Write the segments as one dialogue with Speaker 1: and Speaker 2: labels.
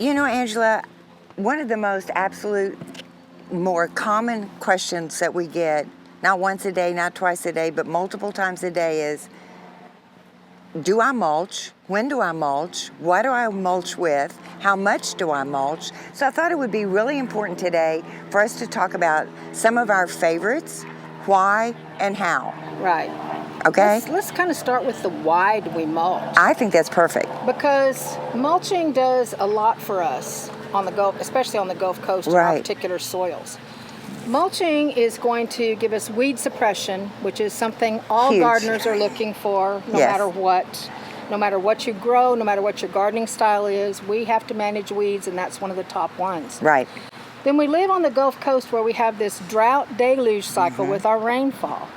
Speaker 1: You know, Angela, one of the most absolute more common questions that we get, not once a day, not twice a day, but multiple times a day is, do I mulch? When do I mulch? What do I mulch with? How much do I mulch? So I thought it would be really important today for us to talk about some of our favorites, why and how.
Speaker 2: Right.
Speaker 1: Okay?
Speaker 2: Let's kind of start with the why do we mulch.
Speaker 1: I think that's perfect.
Speaker 2: Because mulching does a lot for us on the Gulf, especially on the Gulf Coast,
Speaker 1: Right.
Speaker 2: on particular soils. Mulching is going to give us weed suppression, which is something all
Speaker 1: Huge.
Speaker 2: gardeners are looking for, no
Speaker 1: Yes.
Speaker 2: matter what. No matter what you grow, no matter what your gardening style is, we have to manage weeds, and that's one of the top ones.
Speaker 1: Right.
Speaker 2: Then we live on the Gulf Coast where we have this drought deluge cycle with our rainfall.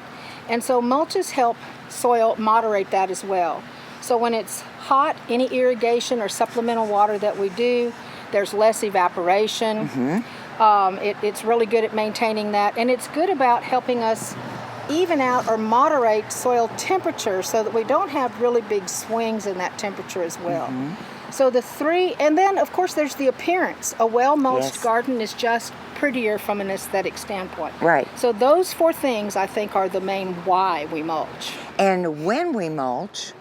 Speaker 2: And so mulches help soil moderate that as well. So when it's hot, any irrigation or supplemental water that we do, there's less evaporation. It's really good at maintaining that, and it's good about helping us even out or moderate soil temperature so that we don't have really big swings in that temperature as well. So the three, and then of course there's the appearance. A well-mulched
Speaker 1: Yes.
Speaker 2: garden is just prettier from an aesthetic standpoint.
Speaker 1: Right.
Speaker 2: So those four things I think are the main why we mulch.
Speaker 1: And when we mulch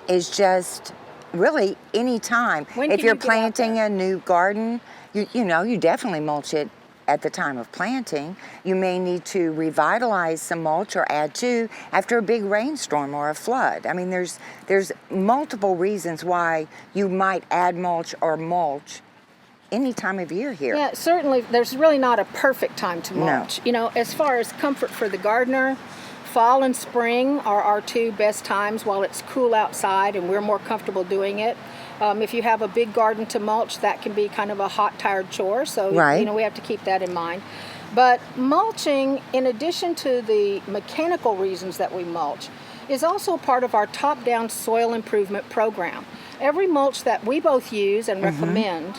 Speaker 1: is just really any time.
Speaker 2: When
Speaker 1: If
Speaker 2: can
Speaker 1: you're
Speaker 2: you get out
Speaker 1: planting
Speaker 2: there?
Speaker 1: a new garden, you definitely mulch it at the time of planting. You may need to revitalize some mulch or add to after a big rainstorm or a flood. I mean, there's multiple reasons why you might add mulch or mulch any time of year here.
Speaker 2: Yeah, certainly there's really not a perfect time to
Speaker 1: No.
Speaker 2: mulch. You know, as far as comfort for the gardener, fall and spring are our two best times while it's cool outside and we're more comfortable doing it. If you have a big garden to mulch, that can be kind of a hot, tired chore. So,
Speaker 1: Right.
Speaker 2: we have to keep that in mind. But mulching, in addition to the mechanical reasons that we mulch, is also part of our top-down soil improvement program. Every mulch that we both use and recommend,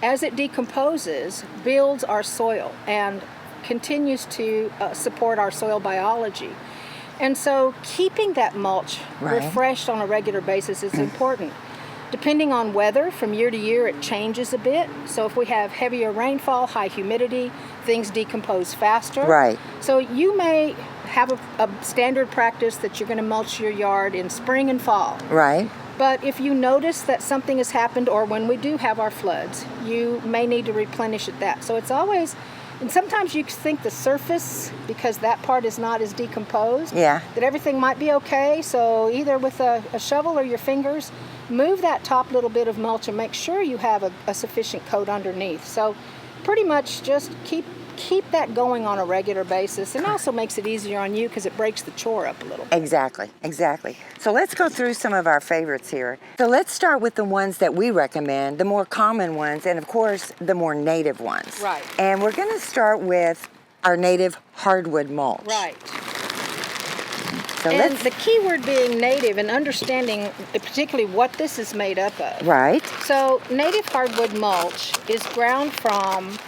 Speaker 2: as it decomposes, builds our soil and continues to support our soil biology. And so keeping that mulch
Speaker 1: Right.
Speaker 2: refreshed on a regular basis is important. Depending on weather, from year to year, it changes a bit. So if we have heavier rainfall, high humidity, things decompose faster.
Speaker 1: Right.
Speaker 2: So you may have a standard practice that you're going to mulch your yard in spring and fall.
Speaker 1: Right.
Speaker 2: But if you notice that something has happened, or when we do have our floods, you may need to replenish at that. So it's always, and sometimes you think the surface, because that part is not as decomposed,
Speaker 1: Yeah.
Speaker 2: that everything might be okay. So either with a shovel or your fingers, move that top little bit of mulch and make sure you have a sufficient coat underneath. So pretty much just keep that going on a regular basis, and also makes it easier on you because it breaks the chore up a little bit.
Speaker 1: Exactly. So let's go through some of our favorites here. So let's start with the ones that we recommend, the more common ones, and of course, the more native ones.
Speaker 2: Right.
Speaker 1: And we're gonna start with our native hardwood mulch.
Speaker 2: Right.
Speaker 1: So
Speaker 2: And
Speaker 1: let's,
Speaker 2: the key word being native and understanding particularly what this is made up of.
Speaker 1: right,
Speaker 2: So native hardwood mulch is ground from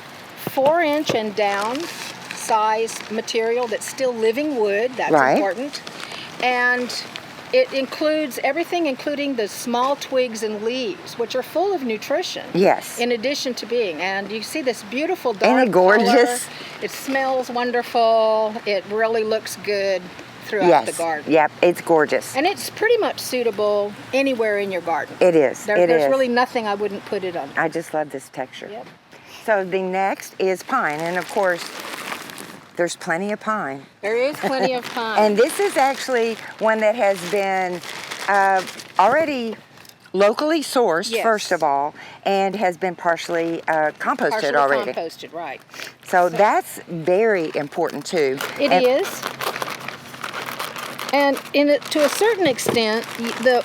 Speaker 2: 4-inch and down size material that's still living wood. That's
Speaker 1: Right.
Speaker 2: important. And it includes everything, including the small twigs and leaves, which are full of nutrition.
Speaker 1: Yes.
Speaker 2: In addition to being, and you see this beautiful dark
Speaker 1: Ain't it gorgeous?
Speaker 2: color. It smells wonderful. It really looks good throughout
Speaker 1: yes,
Speaker 2: the garden.
Speaker 1: yep, it's gorgeous.
Speaker 2: And it's pretty much suitable anywhere in your garden.
Speaker 1: It is,
Speaker 2: There's really nothing I wouldn't put it under.
Speaker 1: I just love this texture.
Speaker 2: Yep.
Speaker 1: So the next is pine, and of course, there's plenty of pine.
Speaker 2: There is plenty of pine.
Speaker 1: And this is actually one that has been already locally sourced,
Speaker 2: Yes.
Speaker 1: first of all, and has been partially composted
Speaker 2: partially
Speaker 1: already.
Speaker 2: composted, right.
Speaker 1: So that's very important too.
Speaker 2: It
Speaker 1: And-
Speaker 2: is. And to a certain extent,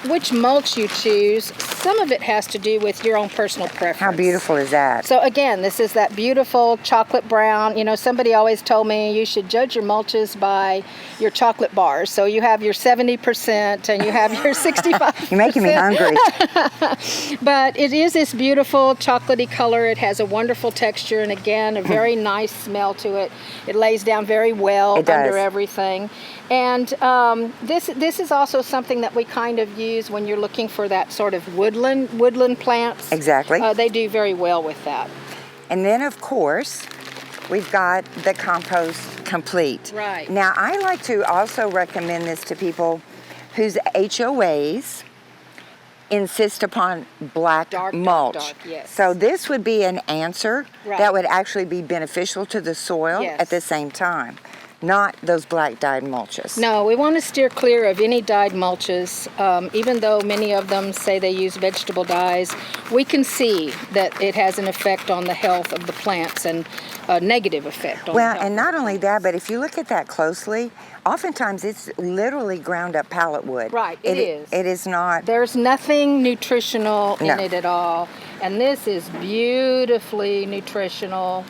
Speaker 2: which mulch you choose, some of it has to do with your own personal preference.
Speaker 1: How beautiful is that?
Speaker 2: So again, this is that beautiful chocolate brown. You know, somebody always told me you should judge your mulches by your chocolate bars. So you have your 70% and you have your 65%.
Speaker 1: You're making me hungry.
Speaker 2: But it is this beautiful chocolatey color. It has a wonderful texture and again, a very nice smell to it. It lays down very well
Speaker 1: It does.
Speaker 2: under everything. And this is also something that we kind of use when you're looking for that sort of woodland plants.
Speaker 1: Exactly.
Speaker 2: They do very well with that.
Speaker 1: And then, of course, we've got the compost complete.
Speaker 2: Right.
Speaker 1: Now, I like to also recommend this to people whose HOAs insist upon black mulch.
Speaker 2: Dark, yes.
Speaker 1: So this would be an answer
Speaker 2: Right.
Speaker 1: that would actually be beneficial to the soil
Speaker 2: Yes.
Speaker 1: at the same time, not those black dyed mulches.
Speaker 2: No, we want to steer clear of any dyed mulches. Even though many of them say they use vegetable dyes, we can see that it has an effect on the health of the plants and a negative effect on the health.
Speaker 1: And not only that, but if you look at that closely, oftentimes it's literally ground up pallet wood.
Speaker 2: Right, it is.
Speaker 1: It is not.
Speaker 2: There's nothing nutritional in
Speaker 1: No.
Speaker 2: it at all. And this is beautifully nutritional.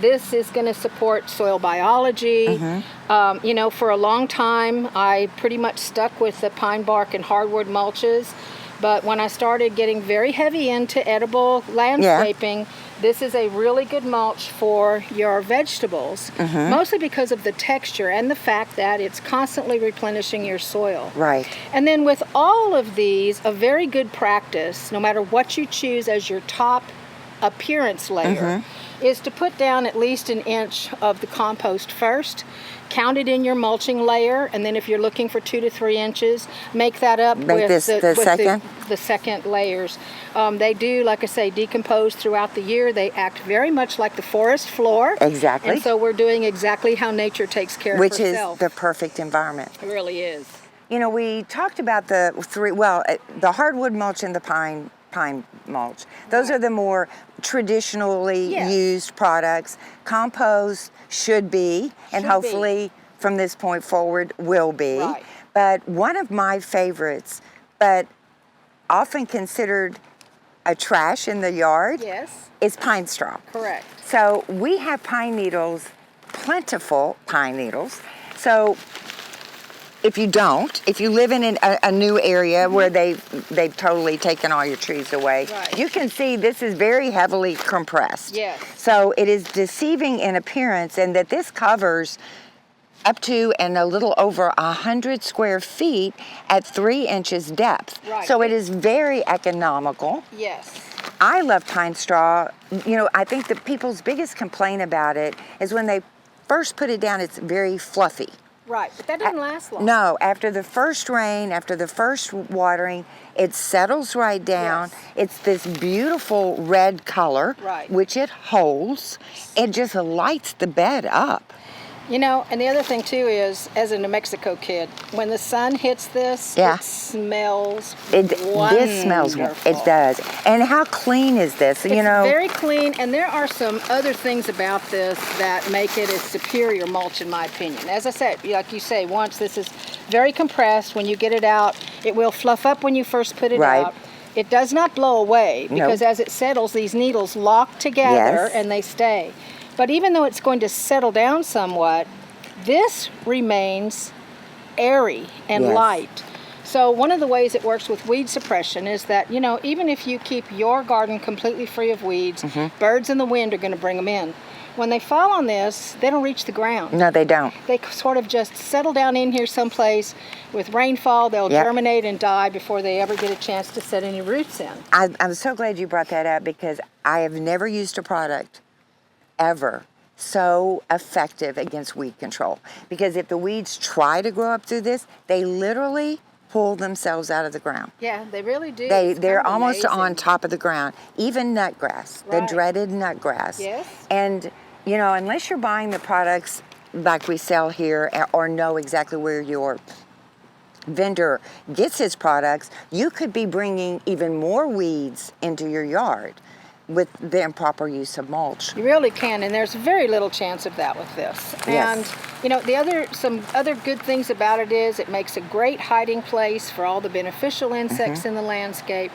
Speaker 2: This is going to support soil biology.
Speaker 1: Mm-hmm.
Speaker 2: You know, for a long time, I pretty much stuck with the pine bark and hardwood mulches. But when I started getting very heavy into edible landscaping, this is a really good mulch for your vegetables, mostly because of the texture and the fact that it's constantly replenishing your soil.
Speaker 1: Right.
Speaker 2: And then with all of these, a very good practice, no matter what you choose as your top appearance layer, is to put down at least an inch of the compost first, count it in your mulching layer, and then if you're looking for 2 to 3 inches, make that up with the second layers. They do, like I say, decompose throughout the year. They act very much like the forest floor.
Speaker 1: Exactly.
Speaker 2: And so we're doing exactly how nature takes care of herself.
Speaker 1: Which is the perfect environment.
Speaker 2: It really is.
Speaker 1: You know, we talked about the the hardwood mulch and the pine mulch. Those
Speaker 2: Right.
Speaker 1: are the more traditionally
Speaker 2: Yes.
Speaker 1: used products. Compost should be, and
Speaker 2: Should be.
Speaker 1: hopefully from this point forward will be.
Speaker 2: Right.
Speaker 1: But one of my favorites, but often considered a trash in the yard,
Speaker 2: Yes,
Speaker 1: is pine straw.
Speaker 2: correct.
Speaker 1: So we have pine needles, plentiful pine needles. So if you live in a new area where they've totally taken all your trees away,
Speaker 2: Right.
Speaker 1: you can see this is very heavily compressed.
Speaker 2: Yes.
Speaker 1: So it is deceiving in appearance, and that this covers up to and a little over 100 square feet at 3 inches depth.
Speaker 2: Right.
Speaker 1: So it is very economical.
Speaker 2: Yes.
Speaker 1: I love pine straw. You know, I think that people's biggest complaint about it is when they first put it down, it's very fluffy.
Speaker 2: Right, but that doesn't last long.
Speaker 1: No, after the first rain, after the first watering, it settles right down.
Speaker 2: Yes.
Speaker 1: It's this beautiful red color,
Speaker 2: Right.
Speaker 1: which it holds. It just lights the bed up.
Speaker 2: You know, and the other thing too is, as a New Mexico kid, when the sun hits this,
Speaker 1: Yeah.
Speaker 2: it smells
Speaker 1: This smells,
Speaker 2: wonderful.
Speaker 1: it does. And how clean is this?
Speaker 2: It's
Speaker 1: You know,
Speaker 2: very clean, and there are some other things about this that make it a superior mulch, in my opinion. As I said, like you say, once this is very compressed, when you get it out, it will fluff up when you first put it
Speaker 1: Right.
Speaker 2: out. It does not blow away because
Speaker 1: Nope.
Speaker 2: as it settles, these needles lock together
Speaker 1: Yes.
Speaker 2: and they stay. But even though it's going to settle down somewhat, this remains airy and
Speaker 1: Yes.
Speaker 2: light. So one of the ways it works with weed suppression is that, you know, even if you keep your garden completely free of weeds, birds and the wind are going to bring them in. When they fall on this, they don't reach the ground.
Speaker 1: no, they don't.
Speaker 2: They sort of just settle down in here someplace. With rainfall, they'll
Speaker 1: Yep.
Speaker 2: germinate and die before they ever get a chance to set any roots in.
Speaker 1: I'm so glad you brought that up, because I have never used a product ever so effective against weed control. Because if the weeds try to grow up through this, they literally pull themselves out of the ground.
Speaker 2: Yeah, they really do.
Speaker 1: They're
Speaker 2: It's
Speaker 1: almost on
Speaker 2: amazing.
Speaker 1: top of the ground. Even nutgrass, the
Speaker 2: Right.
Speaker 1: dreaded nutgrass.
Speaker 2: Yes.
Speaker 1: And you know, unless you're buying the products like we sell here, or know exactly where your vendor gets his products, you could be bringing even more weeds into your yard with the improper use of mulch.
Speaker 2: You really can, and there's very little chance of that with this.
Speaker 1: Yes.
Speaker 2: And you know, some other good things about it is it makes a great hiding place for all the beneficial insects in the landscape.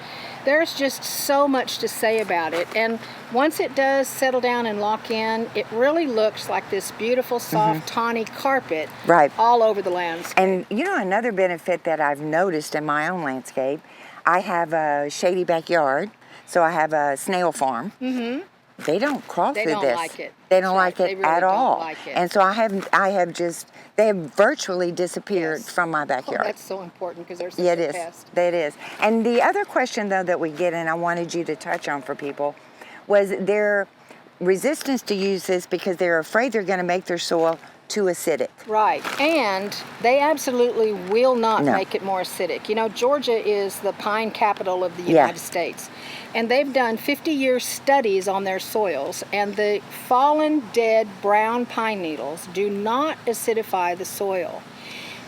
Speaker 2: There's just so much to say about it, and once it does settle down and lock in, it really looks like this beautiful, soft, tawny carpet
Speaker 1: Right.
Speaker 2: all over the landscape.
Speaker 1: And you know, another benefit that I've noticed in my own landscape, I have a shady backyard, so I have a snail farm. they don't crawl
Speaker 2: They
Speaker 1: through
Speaker 2: don't
Speaker 1: this.
Speaker 2: like it.
Speaker 1: They don't
Speaker 2: That's
Speaker 1: like
Speaker 2: right.
Speaker 1: it
Speaker 2: They really
Speaker 1: at
Speaker 2: don't
Speaker 1: all.
Speaker 2: like it.
Speaker 1: And so they have virtually disappeared
Speaker 2: Yes.
Speaker 1: from my
Speaker 2: Oh,
Speaker 1: backyard.
Speaker 2: that's so important because they're such
Speaker 1: Yeah,
Speaker 2: a
Speaker 1: it is.
Speaker 2: pest.
Speaker 1: It is. And the other question, though, that we get, and I wanted you to touch on for people, was their resistance to use this because they're afraid they're going to make their soil too acidic.
Speaker 2: Right, and they absolutely will not
Speaker 1: No.
Speaker 2: make it more acidic. You know, Georgia is the pine capital of the
Speaker 1: Yeah.
Speaker 2: United States, and they've done 50-year studies on their soils, and the fallen, dead, brown pine needles do not acidify the soil.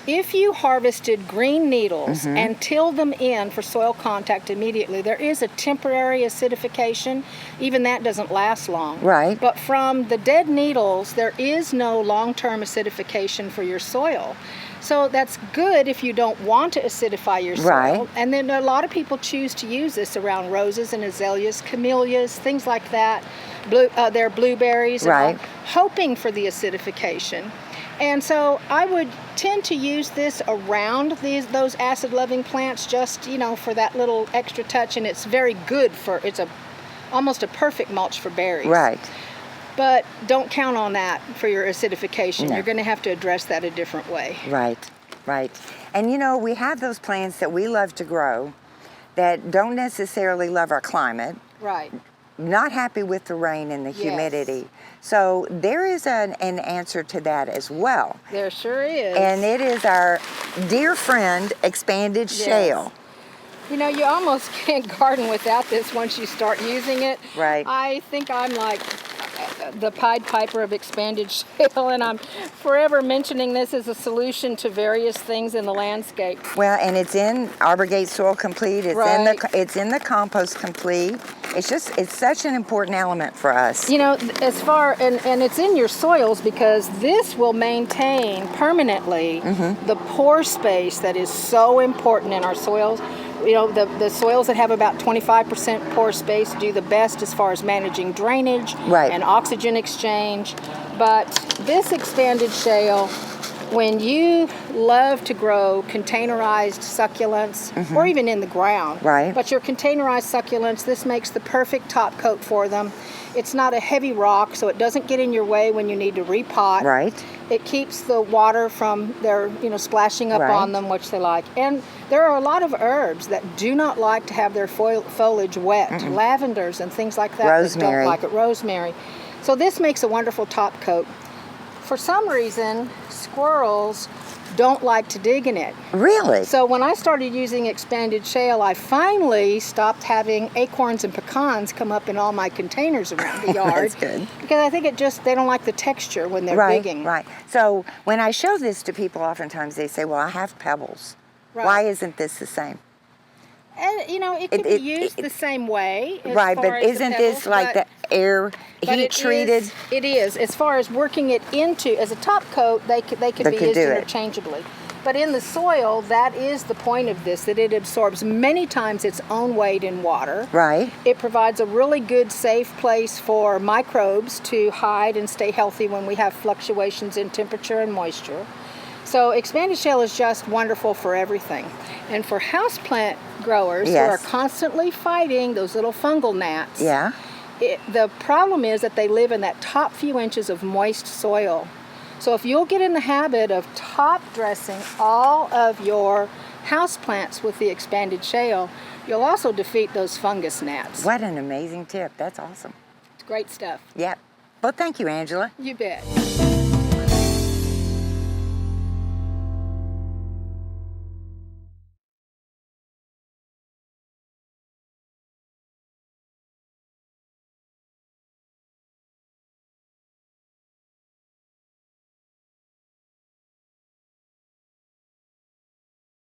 Speaker 2: If you harvested green needles and tilled them in for soil contact immediately, there is a temporary acidification. Even that doesn't last long.
Speaker 1: Right.
Speaker 2: But from the dead needles, there is no long-term acidification for your soil. So that's good if you don't want to acidify your soil.
Speaker 1: Right.
Speaker 2: And then a lot of people choose to use this around roses and azaleas, camellias, things like that. Their blueberries, and all,
Speaker 1: Right.
Speaker 2: hoping for the acidification. And so I would tend to use this around those acid-loving plants, just, you know, for that little extra touch, and it's very good for, almost a perfect mulch for berries.
Speaker 1: Right.
Speaker 2: But don't count on that for your acidification.
Speaker 1: No.
Speaker 2: You're going to have to address that a different way.
Speaker 1: Right. Right. And you know, we have those plants that we love to grow that don't necessarily love our climate,
Speaker 2: Right.
Speaker 1: not happy with the rain and the
Speaker 2: Yes.
Speaker 1: humidity. So there is an answer to that as well.
Speaker 2: There sure is.
Speaker 1: And it is our dear friend, Expanded
Speaker 2: Yes.
Speaker 1: Shale.
Speaker 2: You know, you almost can't garden without this once you start using it.
Speaker 1: Right.
Speaker 2: I think I'm like the Pied Piper of Expanded Shale, and I'm forever mentioning this as a solution to various things in the landscape.
Speaker 1: Well, and it's in Arborgate Soil Complete. It's
Speaker 2: Right.
Speaker 1: it's in the Compost Complete. It's such an important element for us.
Speaker 2: You know, as far, and it's in your soils because this will maintain permanently the pore space that is so important in our soils. You know, the soils that have about 25% pore space do the best as far as managing drainage
Speaker 1: Right.
Speaker 2: and oxygen exchange. But this Expanded Shale, when you love to grow containerized succulents, or even in the ground,
Speaker 1: Right.
Speaker 2: but your containerized succulents, this makes the perfect top coat for them. It's not a heavy rock, so it doesn't get in your way when you need to repot.
Speaker 1: Right.
Speaker 2: It keeps the water from their, splashing up
Speaker 1: Right.
Speaker 2: on them, which they like. And there are a lot of herbs that do not like to have their foliage wet. Lavenders and things like that.
Speaker 1: Rosemary.
Speaker 2: That don't like it. Rosemary. So this makes a wonderful top coat. For some reason, squirrels don't like to dig in it.
Speaker 1: Really?
Speaker 2: So when I started using Expanded Shale, I finally stopped having acorns and pecans come up in all my containers around the yard.
Speaker 1: That's good.
Speaker 2: Because I think they don't like the texture when they're
Speaker 1: Right,
Speaker 2: digging.
Speaker 1: right. So when I show this to people, oftentimes they say, well, I have pebbles.
Speaker 2: Right.
Speaker 1: Why isn't this the same?
Speaker 2: And, it can be used the same way. As
Speaker 1: Right,
Speaker 2: far
Speaker 1: but
Speaker 2: as the
Speaker 1: isn't
Speaker 2: pebbles,
Speaker 1: this like the air
Speaker 2: but
Speaker 1: heat
Speaker 2: it
Speaker 1: treated?
Speaker 2: is- It is. As far as working it into, as a top coat, they could be
Speaker 1: could
Speaker 2: used
Speaker 1: do it.
Speaker 2: interchangeably. But in the soil, that is the point of this, that it absorbs many times its own weight in water.
Speaker 1: Right.
Speaker 2: It provides a really good, safe place for microbes to hide and stay healthy when we have fluctuations in temperature and moisture. So Expanded Shale is just wonderful for everything. And for houseplant growers
Speaker 1: Yes.
Speaker 2: who are constantly fighting those little fungal gnats,
Speaker 1: Yeah.
Speaker 2: the problem is that they live in that top few inches of moist soil. So if you'll get in the habit of top dressing all of your houseplants with the Expanded Shale, you'll also defeat those fungus gnats.
Speaker 1: What an amazing tip. That's awesome.
Speaker 2: It's great stuff.
Speaker 1: Yep. Well, thank you, Angela.
Speaker 2: You bet.